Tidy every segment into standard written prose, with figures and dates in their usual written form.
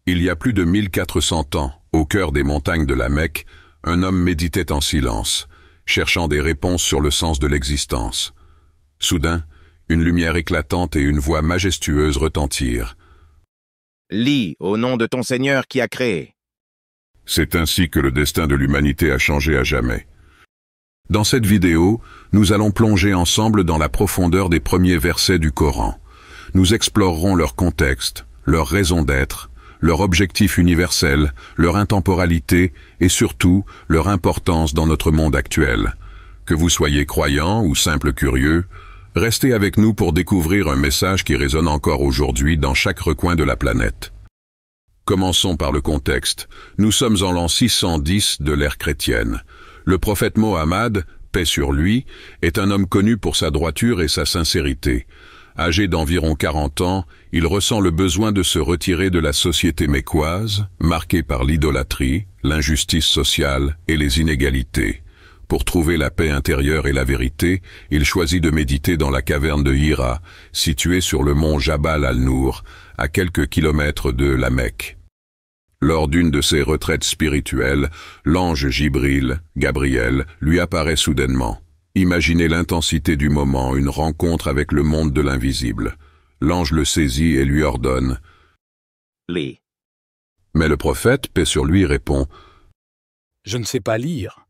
Il y a plus de 1400 ans, au cœur des montagnes de la Mecque, un homme méditait en silence, cherchant des réponses sur le sens de l'existence. Soudain, une lumière éclatante et une voix majestueuse retentirent. « Lis, au nom de ton Seigneur qui a créé. » C'est ainsi que le destin de l'humanité a changé à jamais. Dans cette vidéo, nous allons plonger ensemble dans la profondeur des premiers versets du Coran. Nous explorerons leur contexte, leur raison d'être, leur objectif universel, leur intemporalité et surtout leur importance dans notre monde actuel. Que vous soyez croyant ou simple curieux, restez avec nous pour découvrir un message qui résonne encore aujourd'hui dans chaque recoin de la planète. Commençons par le contexte. Nous sommes en l'an 610 de l'ère chrétienne. Le prophète Mohammed, paix sur lui, est un homme connu pour sa droiture et sa sincérité. Âgé d'environ 40 ans, il ressent le besoin de se retirer de la société mécoise, marquée par l'idolâtrie, l'injustice sociale et les inégalités. Pour trouver la paix intérieure et la vérité, il choisit de méditer dans la caverne de Hira, située sur le mont Jabal al-Nour, à quelques kilomètres de la Mecque. Lors d'une de ses retraites spirituelles, l'ange Gabriel, lui apparaît soudainement. Imaginez l'intensité du moment, une rencontre avec le monde de l'invisible. L'ange le saisit et lui ordonne « Lis. » Mais le prophète, paix sur lui, répond « Je ne sais pas lire. »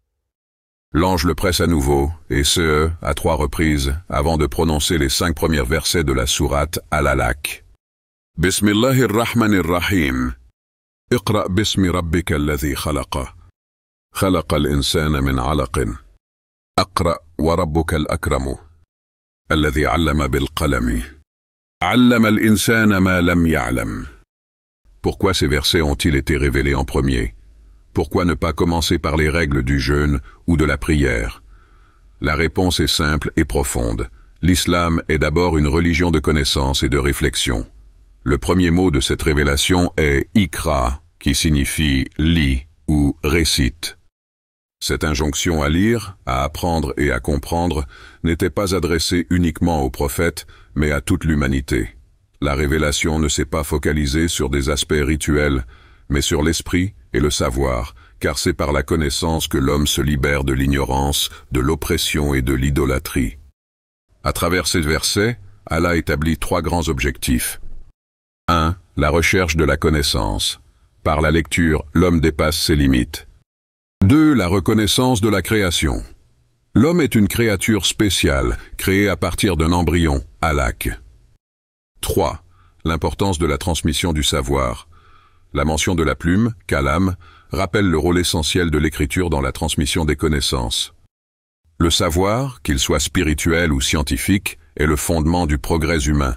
L'ange le presse à nouveau, et ce, à 3 reprises, avant de prononcer les 5 premiers versets de la sourate Al-Alaq. Bismillahirrahmanirrahim. Iqra bismi rabbika alladhi khalaqa. Khalaqa al-insana min 'alaqin. Aqra wa rabbuka al-akramu. Alladhi 'allama bil qalami. 'Allama al-insana ma lam ya'lam. Pourquoi ces versets ont-ils été révélés en premier? Pourquoi ne pas commencer par les règles du jeûne ou de la prière? La réponse est simple et profonde. L'islam est d'abord une religion de connaissance et de réflexion. Le premier mot de cette révélation est « Ikra », qui signifie « lis » ou « récite ». Cette injonction à lire, à apprendre et à comprendre n'était pas adressée uniquement aux prophètes, mais à toute l'humanité. La révélation ne s'est pas focalisée sur des aspects rituels, mais sur l'esprit et le savoir, car c'est par la connaissance que l'homme se libère de l'ignorance, de l'oppression et de l'idolâtrie. À travers ces versets, Allah établit 3 grands objectifs. 1. La recherche de la connaissance. Par la lecture, l'homme dépasse ses limites. 2. La reconnaissance de la création. L'homme est une créature spéciale, créée à partir d'un embryon, alaq. 3. L'importance de la transmission du savoir. La mention de la plume, kalam, rappelle le rôle essentiel de l'écriture dans la transmission des connaissances. Le savoir, qu'il soit spirituel ou scientifique, est le fondement du progrès humain.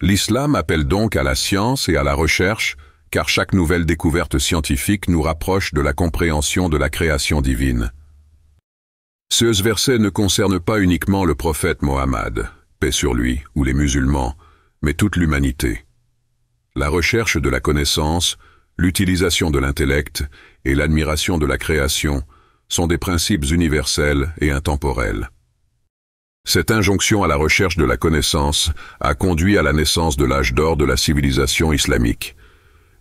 L'islam appelle donc à la science et à la recherche, car chaque nouvelle découverte scientifique nous rapproche de la compréhension de la création divine. Ce verset ne concerne pas uniquement le prophète Mohammed, paix sur lui, ou les musulmans, mais toute l'humanité. La recherche de la connaissance, l'utilisation de l'intellect et l'admiration de la création sont des principes universels et intemporels. Cette injonction à la recherche de la connaissance a conduit à la naissance de l'âge d'or de la civilisation islamique.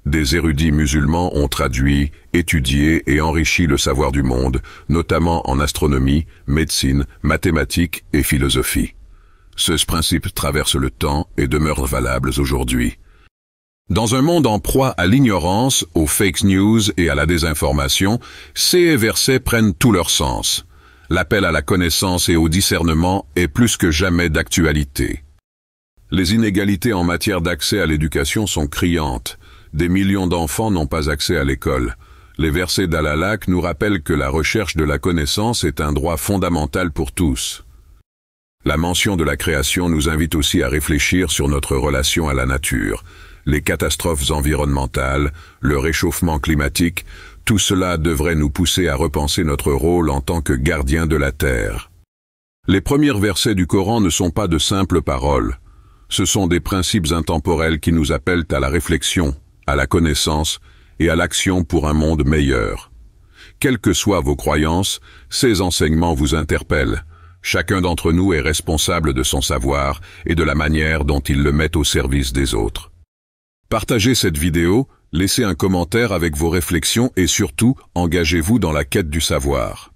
Des érudits musulmans ont traduit, étudié et enrichi le savoir du monde, notamment en astronomie, médecine, mathématiques et philosophie. Ce principe traverse le temps et demeure valable aujourd'hui. Dans un monde en proie à l'ignorance, aux fake news et à la désinformation, ces versets prennent tout leur sens. L'appel à la connaissance et au discernement est plus que jamais d'actualité. Les inégalités en matière d'accès à l'éducation sont criantes. Des millions d'enfants n'ont pas accès à l'école. Les versets d'Al-Alaq nous rappellent que la recherche de la connaissance est un droit fondamental pour tous. La mention de la création nous invite aussi à réfléchir sur notre relation à la nature. Les catastrophes environnementales, le réchauffement climatique, tout cela devrait nous pousser à repenser notre rôle en tant que gardiens de la Terre. Les premiers versets du Coran ne sont pas de simples paroles. Ce sont des principes intemporels qui nous appellent à la réflexion, à la connaissance et à l'action pour un monde meilleur. Quelles que soient vos croyances, ces enseignements vous interpellent. Chacun d'entre nous est responsable de son savoir et de la manière dont il le met au service des autres. Partagez cette vidéo Laissez un commentaire avec vos réflexions et surtout, engagez-vous dans la quête du savoir.